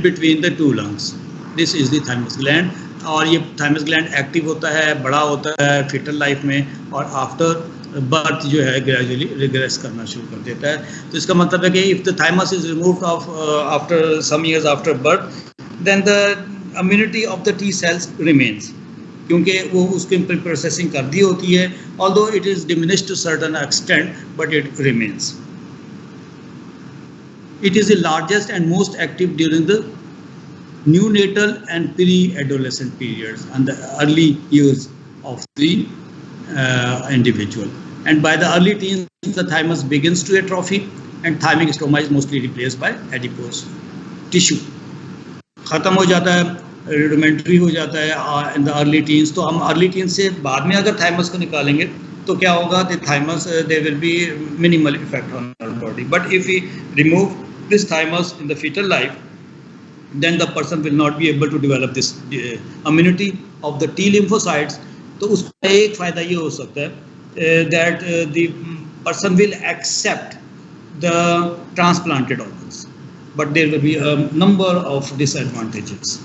between the two lungs. This is the thymus gland. और ये thymus gland active होता है, बड़ा होता है fetal life में, और after birth जो है gradually regress करना शुरू कर देता है. तो इसका मतलब है कि if the thymus is removed after some years after birth, then the immunity of the T cells remains, क्योंकि वो उसकी प्रोसेसिंग कर दी होती है, although it is diminished to certain extent, but it remains. It is the largest and most active during the neonatal and pre-adolescent periods and the early years of the individual. And by the early teens, the thymus begins to atrophy, and thymic stroma is mostly replaced by adipose tissue. खत्म हो जाता है, rudimentary हो जाता है in the early teens. तो हम early teens से बाद में अगर thymus को निकालेंगे तो क्या होगा? The thymus there will be minimal effect on our body. But if we remove this thymus in the fetal life, then the person will not be able to develop this immunity of the T lymphocytes. तो उसका एक फायदा ये हो सकता है that the person will accept the transplanted organs, but there will be a number of disadvantages.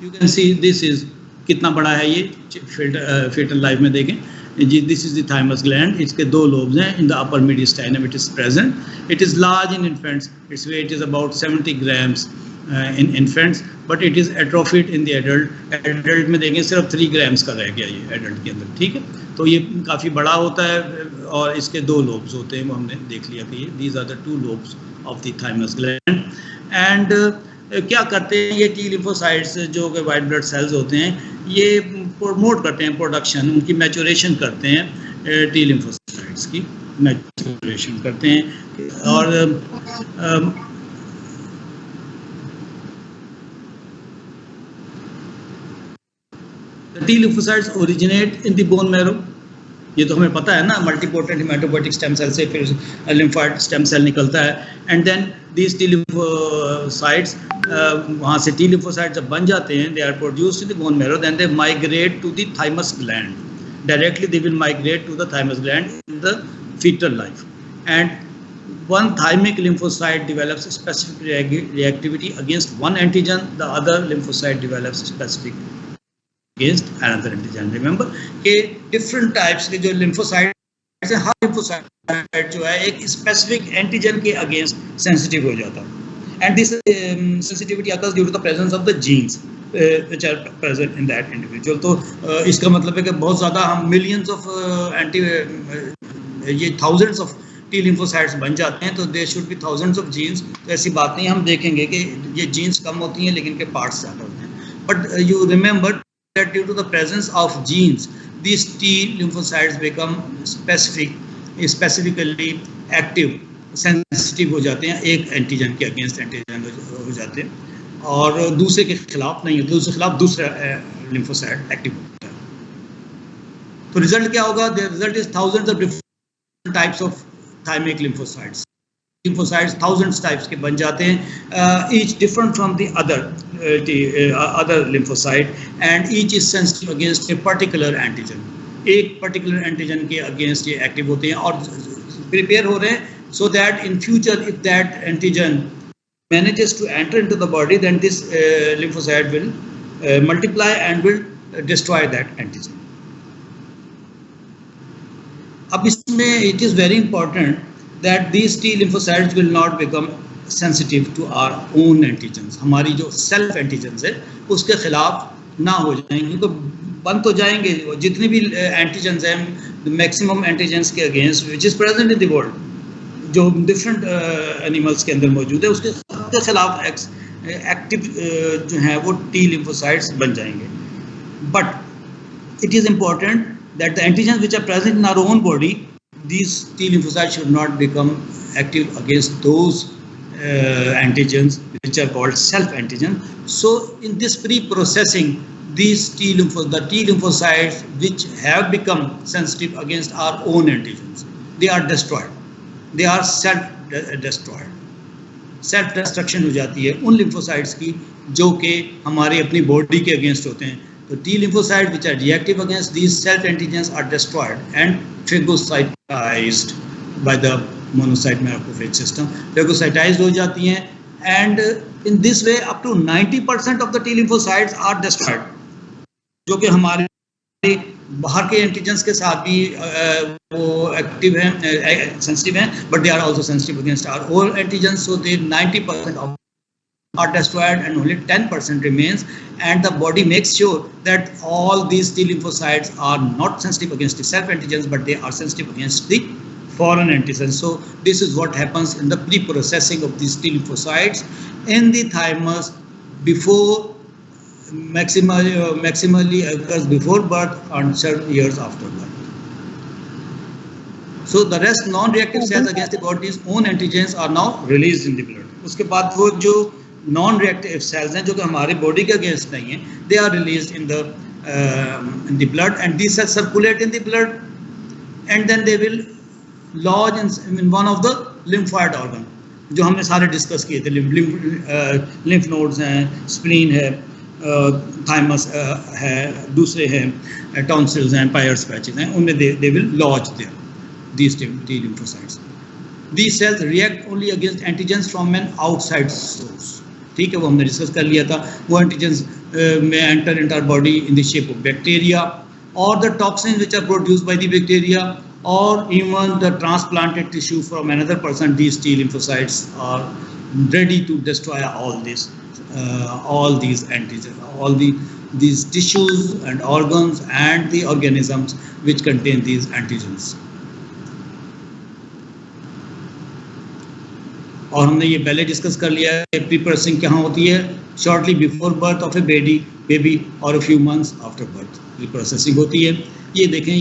You can see this is कितना बड़ा है ये fetal life में देखें जी. This is the thymus gland. इसके दो lobes हैं. In the upper mediastinum it is present. It is large in infants. Its weight is about 70 grams in infants, but it is atrophied in the adult. Adult में देखें सिर्फ 3 grams का रह गया ये adult के अंदर. ठीक है, तो ये काफ़ी बड़ा होता है और इसके दो lobes होते हैं. वो हमने देख लिया कि these are the 2 lobes of the thymus gland. And क्या करते हैं ये टी लिम्फोसाइट्स जो कि वाइट ब्लड सेल्स होते हैं, ये प्रमोट करते हैं प्रोडक्शन, उनकी मैचुरेशन करते हैं, टी लिम्फोसाइट्स की मैचुरेशन करते हैं. और the T lymphocytes originate in the bone marrow. ये तो हमें पता है ना, मल्टीपोटेंट हेमाटोपोइटिक स्टेम सेल से फिर लिम्फोइड स्टेम सेल निकलता है. And then these T lymphocytes वहाँ से टी लिम्फोसाइट्स जब बन जाते हैं, they are produced in the bone marrow, then they migrate to the thymus gland. Directly they will migrate to the thymus gland in the fetal life. And one thymic lymphocyte develops specific reactivity against one antigen, the other lymphocyte develops specific against another antigen. Remember कि different types के जो lymphocytes हैं, हर lymphocyte जो है एक specific antigen के against sensitive हो जाता है. And this sensitivity occurs due to the presence of the genes which are present in that individual. तो इसका मतलब है कि बहुत ज़्यादा हम millions of ये thousands of T lymphocytes बन जाते हैं, तो there should be thousands of genes. तो ऐसी बात नहीं, हम देखेंगे कि ये genes कम होती हैं लेकिन के parts ज़्यादा होते हैं. But you remember that due to the presence of genes, these T lymphocytes become specifically active, sensitive हो जाते हैं, एक एंटीजन के अगेंस्ट एंटीजन हो जाते हैं और दूसरे के खिलाफ नहीं होते, दूसरे खिलाफ दूसरा लिम्फोसाइट एक्टिव होता है. तो रिजल्ट क्या होगा? The result is thousands of different types of thymic lymphocytes. lymphocytes thousands types के बन जाते हैं, each different from the other lymphocyte, and each is sensitive against a particular antigen. एक particular antigen के against ये active होते हैं और prepare हो रहे हैं, so that in future if that antigen manages to enter into the body, then this lymphocyte will multiply and will destroy that antigen. अब इसमें it is very important that these T lymphocytes will not become sensitive to our own antigens. हमारी जो self antigens है उसके खिलाफ ना हो जाएंगे, तो बन तो जाएंगे जितने भी antigens हैं, the maximum antigens के against which is present in the world, जो different animals के अंदर मौजूद है, उसके खिलाफ active जो है वो T lymphocytes बन जाएंगे. But it is important that the antigens which are present in our own body, these T lymphocytes should not become active against those antigens which are called self-antigen. So in this pre-processing, these T lymphocytes which have become sensitive against our own antigens, they are destroyed. They are self-destroyed. Self-destruction हो जाती है उन lymphocytes की जो कि हमारे अपनी body के against होते हैं. So T lymphocytes which are reactive against these self antigens are destroyed and phagocytized by the monocyte macrophage system phagocytized हो जाती हैं, and in this way up to 90% of the T lymphocytes are destroyed, जो कि हमारे बाहर के antigens के साथ भी वो एक्टिव हैं, सेंसिटिव हैं, but they are also sensitive against our own antigens, so they 90% of are destroyed and only 10% remains, and the body makes sure that all these T lymphocytes are not sensitive against the self antigens, but they are sensitive against the foreign antigens. So this is what happens in the pre-processing of these T lymphocytes in the thymus before maximally occurs before birth and certain years after birth. So the rest non-reactive cells against the body's own antigens are now released in the blood. उसके बाद वो जो non-reactive cells हैं जो कि हमारी body के against नहीं हैं, they are released in the blood, and these cells circulate in the blood, and then they will lodge in one of the lymphoid organ जो हमने सारे डिस्कस किए थे. लिम्फ नोड्स हैं, स्प्लीन है, थाइमस है, दूसरे हैं टॉन्सिल्स हैं, पायर्स पैचेस हैं, उनमें they will lodge there these T lymphocytes. These cells react only against antigens from an outside source. ठीक है, वो हमने डिस्कस कर लिया था. वो एंटीजेंस में enter into our body in the shape of bacteria और the toxins which are produced by the bacteria or even the transplanted tissue from another person. These T lymphocytes are ready to destroy all these antigens, these tissues and organs and the organisms which contain these antigens. और हमने ये पहले discuss कर लिया है pre processing कहाँ होती है, shortly before birth of a baby और a few months after birth pre processing होती है. ये देखें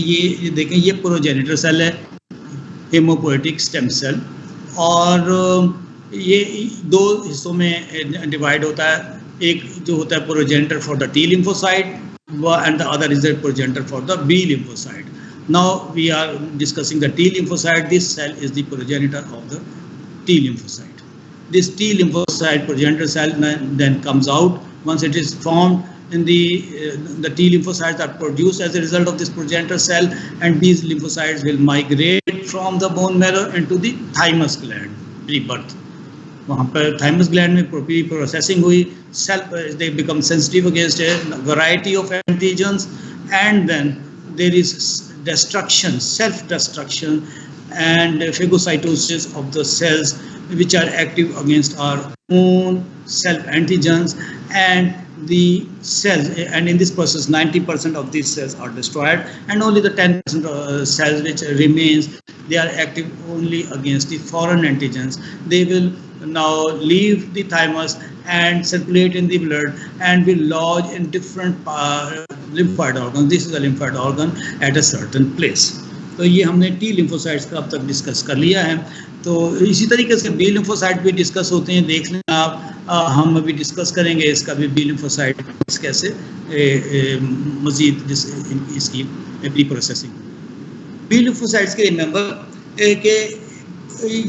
ये प्रोजेनिटर सेल है, हेमोपोएटिक स्टेम सेल, और ये दो हिस्सों में डिवाइड होता है. एक जो होता है progenitor for the T lymphocyte and the other is the progenitor for the B lymphocyte. Now we are discussing the T lymphocyte. This cell is the progenitor of the T lymphocyte. This T lymphocyte progenitor cell then comes out. Once it is formed in the T lymphocytes are produced as a result of this progenitor cell, and these lymphocytes will migrate from the bone marrow into the thymus gland pre-birth. वहाँ पर thymus gland में pre-processing हुई, they become sensitive against a variety of antigens, and then there is destruction, self-destruction and phagocytosis of the cells which are active against our own self antigens, and the cells, and in this process 90% of these cells are destroyed, and only the 10% cells which remains, they are active only against the foreign antigens. They will now leave the thymus and circulate in the blood and will lodge in different lymphoid organs. This is a lymphoid organ at a certain place. तो ये हमने T lymphocytes का अब तक discuss कर लिया है. तो इसी तरीके से बी लिम्फोसाइट भी डिस्कस होते हैं, देख लें आप. हम अभी डिस्कस करेंगे इसका भी, बी लिम्फोसाइट कैसे मज़ीद इसकी प्री प्रोसेसिंग. बी लिम्फोसाइट्स के रिमेंबर कि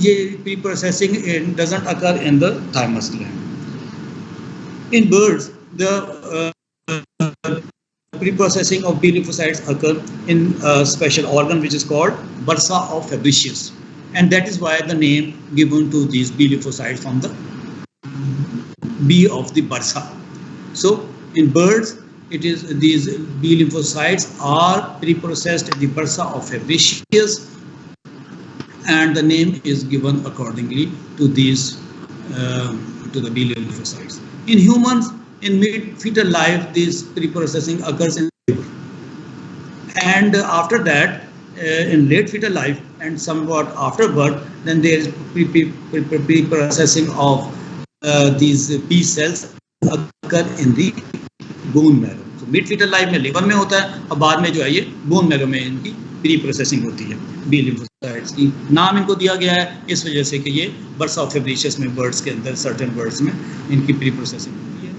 ये pre processing doesn't occur in the thymus gland. In birds the pre-processing of B lymphocytes occur in a special organ which is called bursa of Fabricius, and that is why the name given to these B lymphocytes from the B of the bursa. So in birds, it is these B lymphocytes are pre-processed in the bursa of Fabricius, and the name is given accordingly to these to the B lymphocytes. In humans, in mid-fetal life, this pre-processing occurs in the liver, and after that, in late fetal life and somewhat after birth, then there is pre-processing of these P cells occur in the bone marrow. So mid-fetal life में liver में होता है, और बाद में जो है ये bone marrow में इनकी pre-processing होती है. B lymphocytes की नाम इनको दिया गया है इस वजह से कि ये bursa of Fabricius में birds के अंदर certain birds में इनकी pre-processing